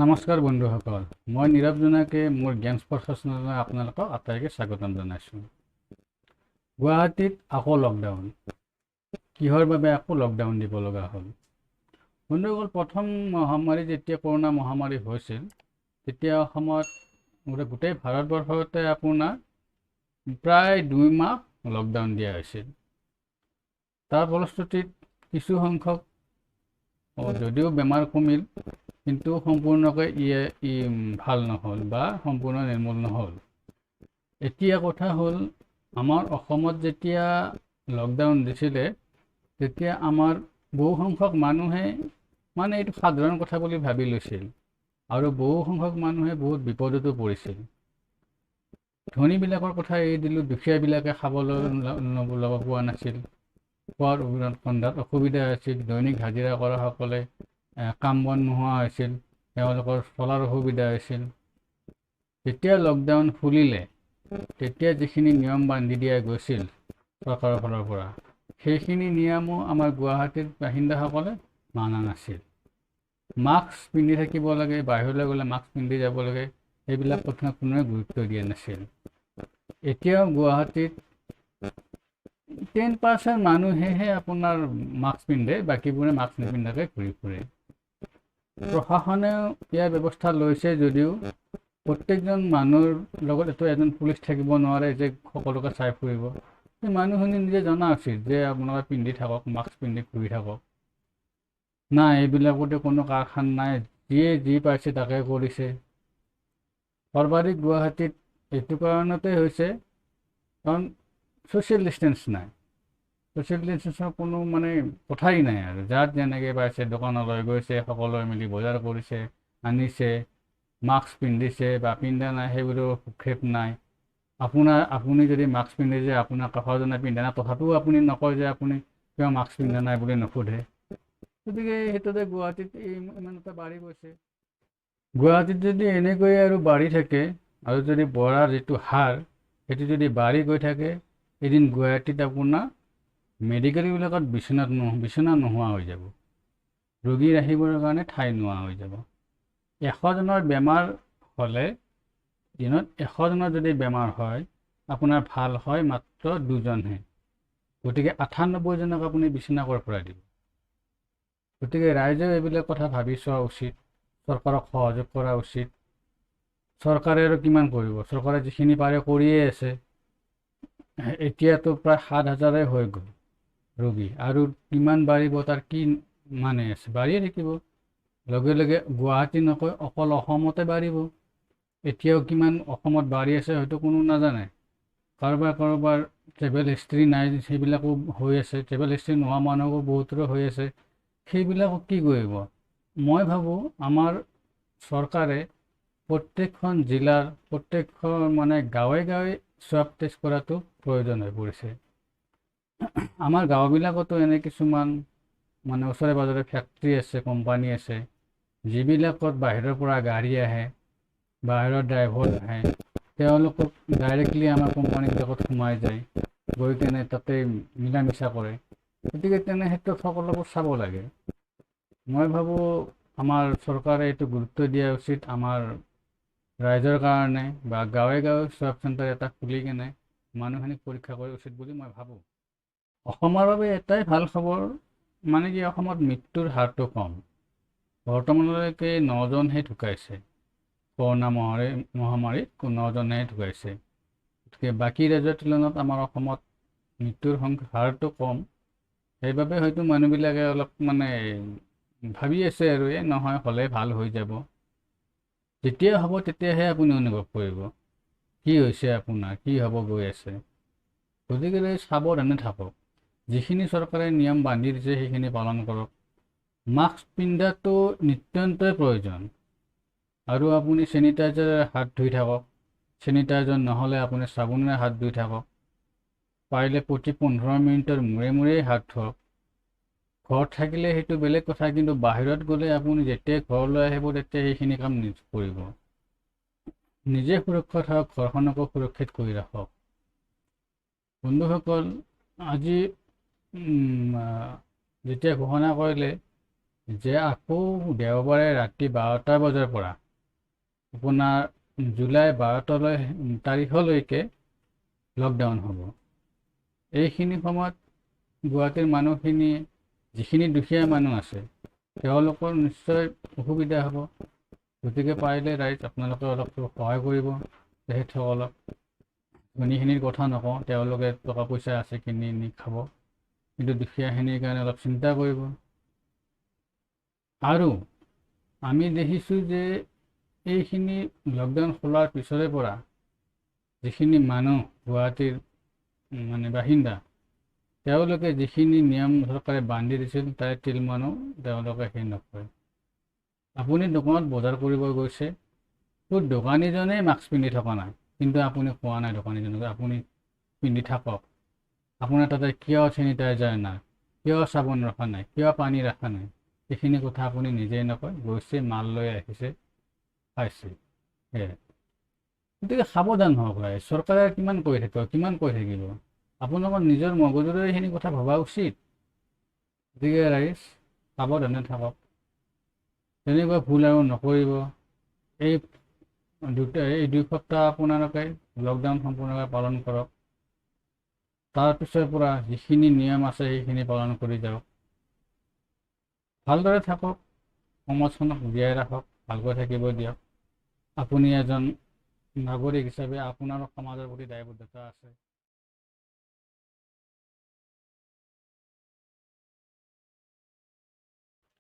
নমস্কাৰ বন্ধুসকল, মই নীৰৱ জোনাকে মোৰ জ্ঞান স্পৰ্শ চেনেললৈ আপোনালোকক আটাইকে স্বাগতম জনাইছোঁ। গুৱাহাটীত আকৌ লকডাউন। কিহৰ বাবে আকৌ লকডাউন দিব লগা হ'ল? বন্ধুসকল, প্ৰথম মহামাৰী যেতিয়া কৰোণা মহামাৰী হৈছিল, তেতিয়া অসমত গোটেই ভাৰতবৰ্ষতে আপোনাৰ প্ৰায় 2 মাহ লকডাউন দিয়া হৈছিল। তাৰ ফলশ্ৰুতিত কিছু সংখ্যক যদিও বেমাৰ কমিল, কিন্তু সম্পূৰ্ণকৈ ভাল নহ'ল বা সম্পূৰ্ণ নিৰ্মূল নহ'ল। এতিয়া কথা হ'ল, আমাৰ অসমত যেতিয়া লকডাউন দিছিলে, তেতিয়া আমাৰ বহু সংখ্যক মানুহে এইটো সাধাৰণ কথা বুলি ভাবি লৈছিল, আৰু বহু সংখ্যক মানুহে বহুত বিপদতো পৰিছিল। ধনীবিলাকৰ কথা এৰি দিলোঁ, দুখীয়াবিলাকে খাবলৈ ল'ব পোৱা নাছিল, খোৱাৰ ৰন্ধাত অসুবিধা হৈছিল। দৈনিক হাজিৰা কৰাসকলে কাম বন নোহোৱা হৈছিল, তেওঁলোকৰ চলাৰ অসুবিধা হৈছিল। যেতিয়া লকডাউন খুলিলে, তেতিয়া যিখিনি নিয়ম বান্ধি দিয়া গৈছিল চৰকাৰৰ ফালৰ পৰা, সেইখিনি নিয়মো আমাৰ গুৱাহাটীৰ বাসিন্দাসকলে মানা নাছিল। মাস্ক পিন্ধি থাকিব লাগে, বাহিৰলৈ গ'লে মাস্ক পিন্ধি যাব লাগে, সেইবিলাক কথা কোনোৱে গুৰুত্ব দিয়া নাছিল। এতিয়াও গুৱাহাটীত 10% মানুহেহে আপোনাৰ মাস্ক পিন্ধে, বাকীবোৰে মাস্ক নিপিন্ধাকৈ ঘূৰি ফুৰে। প্ৰশাসনেও ইয়াৰ ব্যৱস্থা লৈছে যদিও প্ৰত্যেকজন মানুহৰ লগত এইটো এজন পুলিচ থাকিব নোৱাৰে যে সকলোকে চাই ফুৰিব। সেই মানুহখিনি নিজে জনা উচিত যে আপোনালোকে পিন্ধি থাকক, মাস্ক পিন্ধি ঘূৰি থাকক। নাই, এইবিলাকতে কোনো কাৰখানা নাই, যিয়ে যি পাইছে তাকে কৰিছে। সৰ্বাধিক গুৱাহাটীত এইটো কাৰণতে হৈছে, কাৰণ ছ'চিয়েল ডিষ্টেঞ্চ নাই। ছ'চিয়েল ডিষ্টেঞ্চৰ কোনো কথাই নাই আৰু। যাৰ যেনেকৈ পাইছে দোকানলৈ গৈছে, সকলোৱে মিলি বজাৰ কৰিছে, আনিছে, মাস্ক পিন্ধিছে বা পিন্ধা নাই সেইবোৰৰ ভূক্ষেপ নাই। আপুনি যদি মাস্ক পিন্ধে, আপোনাৰ কাষৰজনে পিন্ধা নাই, তথাপিও আপুনি নকয় যে আপুনি কিয় মাস্ক পিন্ধা নাই বুলি নুসুধে। গতিকে সেইটোতে গুৱাহাটীত ইমান এটা বাঢ়ি গৈছে। গুৱাহাটীত যদি এনেকৈ আৰু বাঢ়ি থাকে, আৰু যদি বঢ়াৰ যিটো হাৰ সেইটো যদি বাঢ়ি গৈ থাকে, এদিন গুৱাহাটীত আপোনাৰ মেডিকেলবিলাকত বিচনা নোহোৱা হৈ যাব। ৰোগী ৰাখিবৰ কাৰণে ঠাই নোহোৱা হৈ যাব। 100 জনৰ বেমাৰ হ'লে, দিনত 100 জনৰ যদি বেমাৰ হয়, আপোনাৰ ভাল হয় মাত্ৰ 2জনহে। গতিকে 98 জনক আপুনি বিচনা ক'ৰ পৰা দিব? গতিকে ৰাইজেও এইবিলাক কথা ভাবি চোৱা উচিত, চৰকাৰক সহযোগ কৰা উচিত। চৰকাৰে আৰু কিমান কৰিব? চৰকাৰে যিখিনি পাৰে কৰিয়ে আছে। এতিয়াতো প্ৰায় 7,000 হৈ গ'ল ৰোগী, আৰু কিমান বাঢ়িব তাৰ কি আছে? বাঢ়িয়ে থাকিব। লগে লগে গুৱাহাটী নকয়, অকল অসমতে বাঢ়িব। এতিয়াও কিমান অসমত বাঢ়ি আছে হয়তো কোনো নাজানে। কাৰোবাৰ ট্ৰেভেল হিষ্ট্ৰী নাই, সেইবিলাকো হৈ আছে। ট্ৰেভেল হিষ্ট্ৰী নোহোৱা মানুহকো বহুতৰো হৈ আছে। সেইবিলাকক কি কৰিব? মই ভাবোঁ আমাৰ চৰকাৰে প্ৰত্যেকখন জিলাৰ প্ৰত্যেকখন গাঁৱে গাঁৱে স্বাব টেষ্ট কৰাটো প্ৰয়োজন হৈ পৰিছে। আমাৰ গাঁওবিলাকতো এনে কিছুমান ওচৰে পাঁজৰে ফেক্টৰী আছে, কোম্পানী আছে, যিবিলাকত বাহিৰৰ পৰা গাড়ী আহে, বাহিৰৰ ড্ৰাইভাৰ আহে, তেওঁলোকক ডাইৰেক্টলি আমাৰ কোম্পানীবিলাকত সোমাই যায়, গৈ কেনে তাতে মিলা মিছা কৰে। গতিকে তেনে ক্ষেত্ৰত সকলোবোৰ চাব লাগে। মই ভাবোঁ আমাৰ চৰকাৰে এইটো গুৰুত্ব দিয়া উচিত, আমাৰ ৰাইজৰ কাৰণে, বা গাঁৱে গাঁৱে স্বাব চেণ্টাৰ এটা খুলি কেনে মানুহখিনিক পৰীক্ষা কৰা উচিত বুলি মই ভাবোঁ। অসমৰ বাবে এটাই ভাল খবৰ, কি অসমত মৃত্যুৰ হাৰটো কম। বৰ্তমানলৈকে 9জনহে ঢুকাইছে। কৰোণা মহামাৰীত 9জনহে ঢুকাইছে। গতিকে বাকী ৰাজ্যৰ তুলনাত আমাৰ অসমত মৃত্যুৰ হাৰটো কম। সেইবাবে হয়তো মানুহবিলাকে অলপ ভাবি আছে আৰু নহয়, হ'লে ভাল হৈ যাব। যেতিয়া হ'ব তেতিয়াহে আপুনি অনুভৱ কৰিব কি হৈছে, আপোনাৰ কি হ'ব গৈ আছে। গতিকে সাৱধানে থাকক। যিখিনি চৰকাৰে নিয়ম বান্ধি দিছে সেইখিনি পালন কৰক। মাস্ক পিন্ধাটো নিতান্তই প্ৰয়োজন, আৰু আপুনি চেনিটাইজাৰেৰে হাত ধুই থাকক। চেনিটাইজাৰ নহ'লে আপুনি চাবোনেৰে হাত ধুই থাকক। পাৰিলে প্ৰতি 15 মিনিটৰ মূৰে মূৰেই হাত ধুৱক। ঘৰত থাকিলে সেইটো বেলেগ কথা, কিন্তু বাহিৰত গ'লে আপুনি যেতিয়াই ঘৰলৈ আহিব তেতিয়া সেইখিনি কাম কৰিব। নিজে সুৰক্ষিত থাকক, ঘৰখনকো সুৰক্ষিত কৰি ৰাখক। বন্ধুসকল, আজি যেতিয়া ঘোষণা কৰিলে যে আকৌ দেওবাৰে ৰাতি 12টা বজাৰ পৰা আপোনাৰ জুলাই 12 তাৰিখলৈকে লকডাউন হ'ব। এইখিনি সময়ত গুৱাহাটীৰ মানুহখিনি, যিখিনি দুখীয়া মানুহ আছে, তেওঁলোকৰ নিশ্চয় অসুবিধা হ'ব। গতিকে পাৰিলে ৰাইজ আপোনালোকে অলপ সহায় কৰিব তেখেতসকলক। ধনীখিনিৰ কথা নকওঁ, তেওঁলোকে টকা পইচা আছে কিনি নি খাব, কিন্তু দুখীয়াখিনিৰ কাৰণে অলপ চিন্তা কৰিব। আৰু আমি দেখিছোঁ যে এইখিনি লকডাউন খোলাৰ পিছৰে পৰা যিখিনি মানুহ গুৱাহাটীৰ বাসিন্দা, তেওঁলোকে যিখিনি নিয়ম চৰকাৰে বান্ধি দিছিল তাৰে তিল মানুহ তেওঁলোকে সেই নকৰে। আপুনি দোকানত বজাৰ কৰিব গৈছে, তোৰ দোকানীজনেই মাস্ক পিন্ধি থকা নাই, কিন্তু আপুনি কোৱা নাই দোকানীজনক আপুনি পিন্ধি থাকক। আপোনাৰ তাতে কিয় চেনিটাইজাৰ নাই, কিয় চাবোন ৰখা নাই, কিয় পানী ৰখা নাই, এইখিনি কথা আপুনি নিজেই নকয়, গৈছে মাল লৈ আহিছে, খাইছে। সেয়াই। গতিকে সাৱধান হওক ৰাইজ। চৰকাৰে কিমান কৈ থাকিব, আপোনালোকৰ নিজৰ মগজুৰে এইখিনি কথা ভবা উচিত। গতিকে ৰাইজ সাৱধানে থাকক, তেনেকুৱা ভুল আৰু নকৰিব। এই 2 সপ্তাহ আপোনালোকে লকডাউন সম্পূৰ্ণভাৱে পালন কৰক। তাৰপিছৰ পৰা যিখিনি নিয়ম আছে সেইখিনি পালন কৰি যাওক। ভালদৰে থাকক, সমাজখনক জীয়াই ৰাখক, ভালকৈ থাকিব দিয়ক। আপুনি এজন নাগৰিক হিচাপে আপোনাৰো সমাজৰ প্ৰতি দায়বদ্ধতা আছে।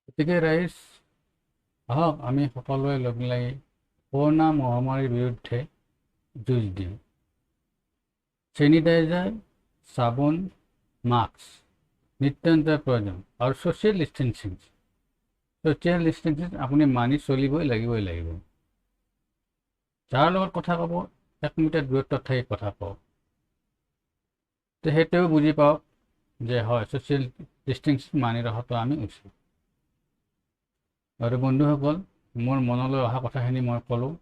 গতিকে ৰাইজ আহক, আমি সকলোৱে লগ লাগি কৰোনা মহামাৰীৰ বিৰুদ্ধে যুঁজ দিওঁ। চেনিটাইজাৰ, চাবোন, মাস্ক নিতান্তই প্ৰয়োজন। আৰু ছ'চিয়েল ডিষ্টেঞ্চিং আপুনি মানি চলিবই লাগিব। যাৰ লগত কথা ক'ব 1 মিটাৰ দূৰত্বত থাকি কথা কওক। সেইটোও বুজি পাওক যে হয়, ছ'চিয়েল ডিষ্টেঞ্চিং মানি ৰখাটো আমি উচিত। আৰু বন্ধুসকল, মোৰ মনলৈ অহা কথাখিনি মই ক'লোঁ।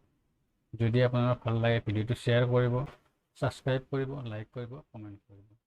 যদি আপোনাৰ ভাল লাগে ভিডিঅ'টো শ্বেয়াৰ কৰিব, ছাবস্ক্ৰাইব কৰিব, লাইক কৰিব, কমেণ্ট কৰিব।